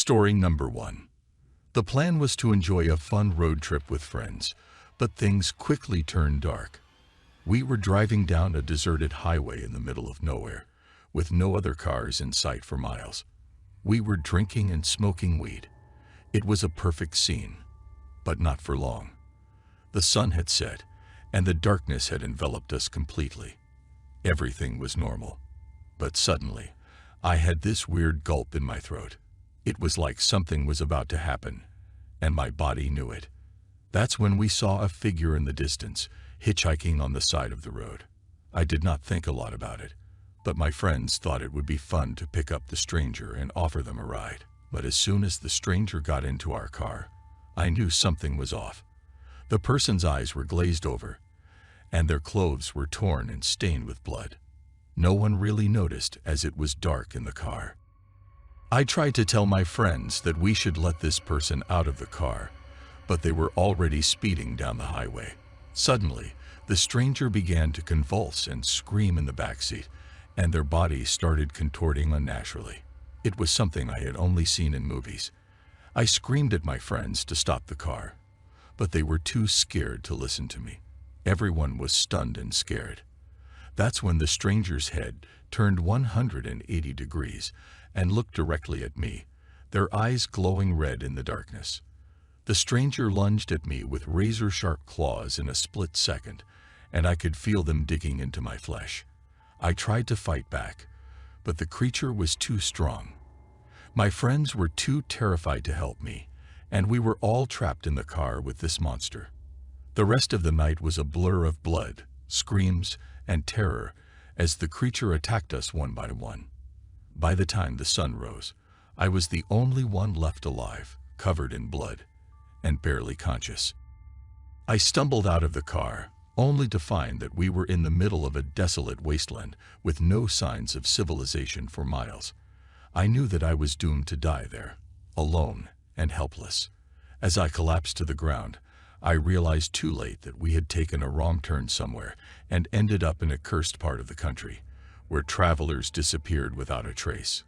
Story number 1. The plan was to enjoy a fun road trip with friends, but things quickly turned dark. We were driving down a deserted highway in the middle of nowhere, with no other cars in sight for miles. We were drinking and smoking weed. It was a perfect scene, but not for long. The sun had set, and the darkness had enveloped us completely. Everything was normal, but suddenly, I had this weird gulp in my throat. It was like something was about to happen, and my body knew it. That's when we saw a figure in the distance, hitchhiking on the side of the road. I did not think a lot about it, but my friends thought it would be fun to pick up the stranger and offer them a ride. But as soon as the stranger got into our car, I knew something was off. The person's eyes were glazed over, and their clothes were torn and stained with blood. No one really noticed as it was dark in the car. I tried to tell my friends that we should let this person out of the car, but they were already speeding down the highway. Suddenly, the stranger began to convulse and scream in the backseat, and their bodies started contorting unnaturally. It was something I had only seen in movies. I screamed at my friends to stop the car, but they were too scared to listen to me. Everyone was stunned and scared. That's when the stranger's head turned 180 degrees and looked directly at me, their eyes glowing red in the darkness. The stranger lunged at me with razor-sharp claws in a split second, and I could feel them digging into my flesh. I tried to fight back, but the creature was too strong. My friends were too terrified to help me, and we were all trapped in the car with this monster. The rest of the night was a blur of blood, screams, and terror as the creature attacked us one by one. By the time the sun rose, I was the only one left alive, covered in blood, and barely conscious. I stumbled out of the car, only to find that we were in the middle of a desolate wasteland with no signs of civilization for miles. I knew that I was doomed to die there, alone and helpless. As I collapsed to the ground, I realized too late that we had taken a wrong turn somewhere and ended up in a cursed part of the country, where travelers disappeared without a trace.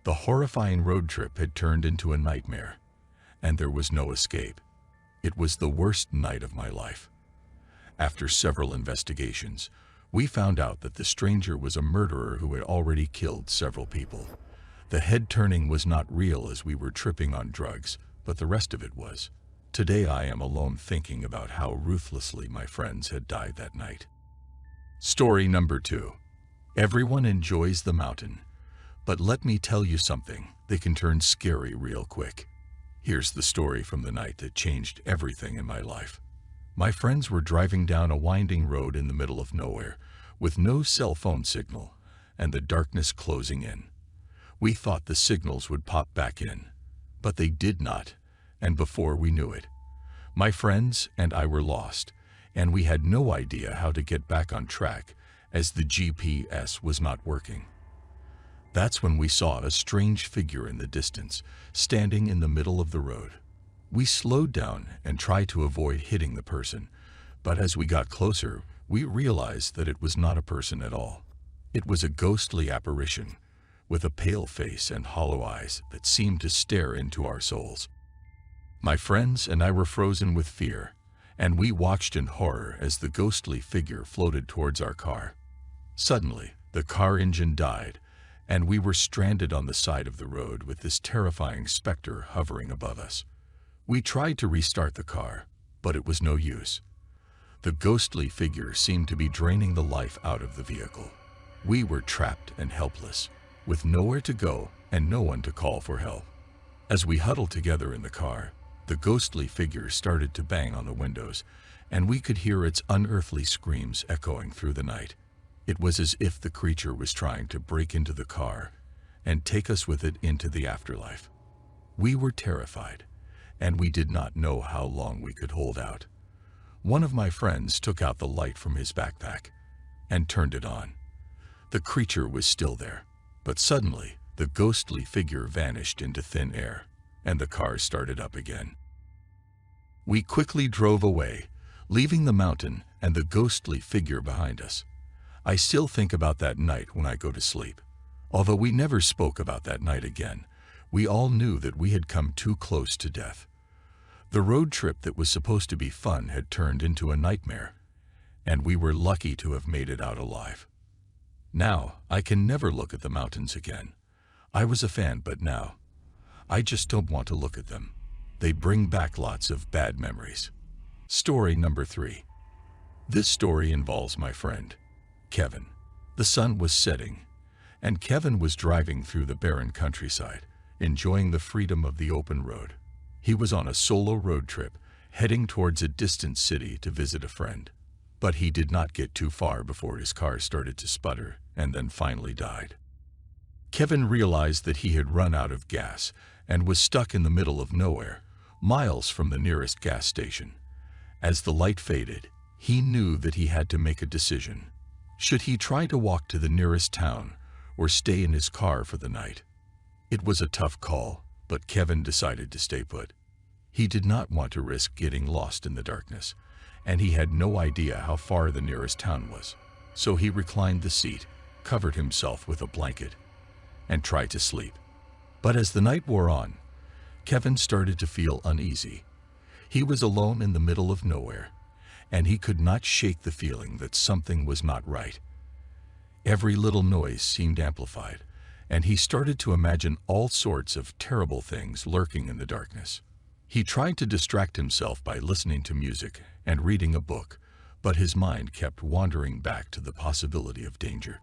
The horrifying road trip had turned into a nightmare, and there was no escape. It was the worst night of my life. After several investigations, we found out that the stranger was a murderer who had already killed several people. The head turning was not real as we were tripping on drugs, but the rest of it was. Today I am alone thinking about how ruthlessly my friends had died that night. Story number 2. Everyone enjoys the mountain, but let me tell you something, they can turn scary real quick. Here's the story from the night that changed everything in my life. My friends were driving down a winding road in the middle of nowhere, with no cell phone signal, and the darkness closing in. We thought the signals would pop back in, but they did not, and before we knew it, my friends and I were lost, and we had no idea how to get back on track as the GPS was not working. That's when we saw a strange figure in the distance, standing in the middle of the road. We slowed down and tried to avoid hitting the person, but as we got closer, we realized that it was not a person at all. It was a ghostly apparition, with a pale face and hollow eyes that seemed to stare into our souls. My friends and I were frozen with fear, and we watched in horror as the ghostly figure floated towards our car. Suddenly, the car engine died, and we were stranded on the side of the road with this terrifying specter hovering above us. We tried to restart the car, but it was no use. The ghostly figure seemed to be draining the life out of the vehicle. We were trapped and helpless, with nowhere to go and no one to call for help. As we huddled together in the car, the ghostly figure started to bang on the windows, and we could hear its unearthly screams echoing through the night. It was as if the creature was trying to break into the car and take us with it into the afterlife. We were terrified, and we did not know how long we could hold out. One of my friends took out the light from his backpack and turned it on. The creature was still there, but suddenly the ghostly figure vanished into thin air, and the car started up again. We quickly drove away, leaving the mountain and the ghostly figure behind us. I still think about that night when I go to sleep. Although we never spoke about that night again, We all knew that we had come too close to death. The road trip that was supposed to be fun had turned into a nightmare, and we were lucky to have made it out alive. Now, I can never look at the mountains again. I was a fan, but now, I just don't want to look at them. They bring back lots of bad memories. Story number 3. This story involves my friend, Kevin. The sun was setting, and Kevin was driving through the barren countryside, enjoying the freedom of the open road. He was on a solo road trip, heading towards a distant city to visit a friend. But he did not get too far before his car started to sputter and then finally died. Kevin realized that he had run out of gas and was stuck in the middle of nowhere, miles from the nearest gas station. As the light faded, he knew that he had to make a decision. Should he try to walk to the nearest town or stay in his car for the night? It was a tough call, but Kevin decided to stay put. He did not want to risk getting lost in the darkness, and he had no idea how far the nearest town was. So he reclined the seat, covered himself with a blanket, and tried to sleep. But as the night wore on, Kevin started to feel uneasy. He was alone in the middle of nowhere, and he could not shake the feeling that something was not right. Every little noise seemed amplified, and he started to imagine all sorts of terrible things lurking in the darkness. He tried to distract himself by listening to music and reading a book, but his mind kept wandering back to the possibility of danger.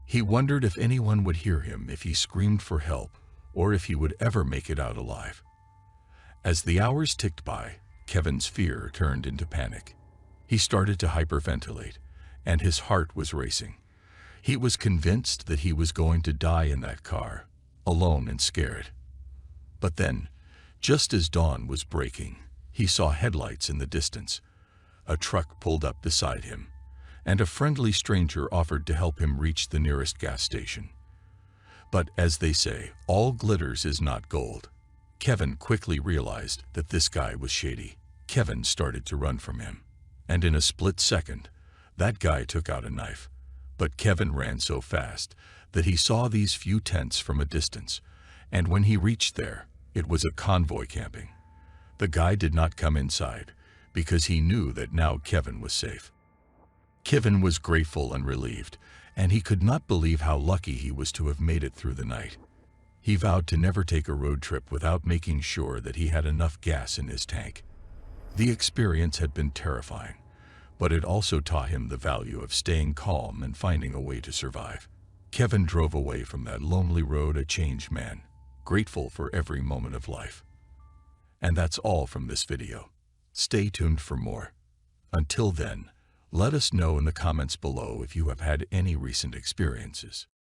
He wondered if anyone would hear him if he screamed for help, or if he would ever make it out alive. As the hours ticked by, Kevin's fear turned into panic. He started to hyperventilate, and his heart was racing. He was convinced that he was going to die in that car, alone and scared. But then, just as dawn was breaking, he saw headlights in the distance. A truck pulled up beside him, and a friendly stranger offered to help him reach the nearest gas station. But as they say, all glitters is not gold. Kevin quickly realized that this guy was shady. Kevin started to run from him, and in a split second, that guy took out a knife. But Kevin ran so fast that he saw these few tents from a distance, and when he reached there, it was a convoy camping. The guy did not come inside because he knew that now Kevin was safe. Kevin was grateful and relieved, and he could not believe how lucky he was to have made it through the night. He vowed to never take a road trip without making sure that he had enough gas in his tank. The experience had been terrifying, but it also taught him the value of staying calm and finding a way to survive. Kevin drove away from that lonely road a changed man, grateful for every moment of life. And that's all from this video. Stay tuned for more. Until then, let us know in the comments below if you have had any recent experiences.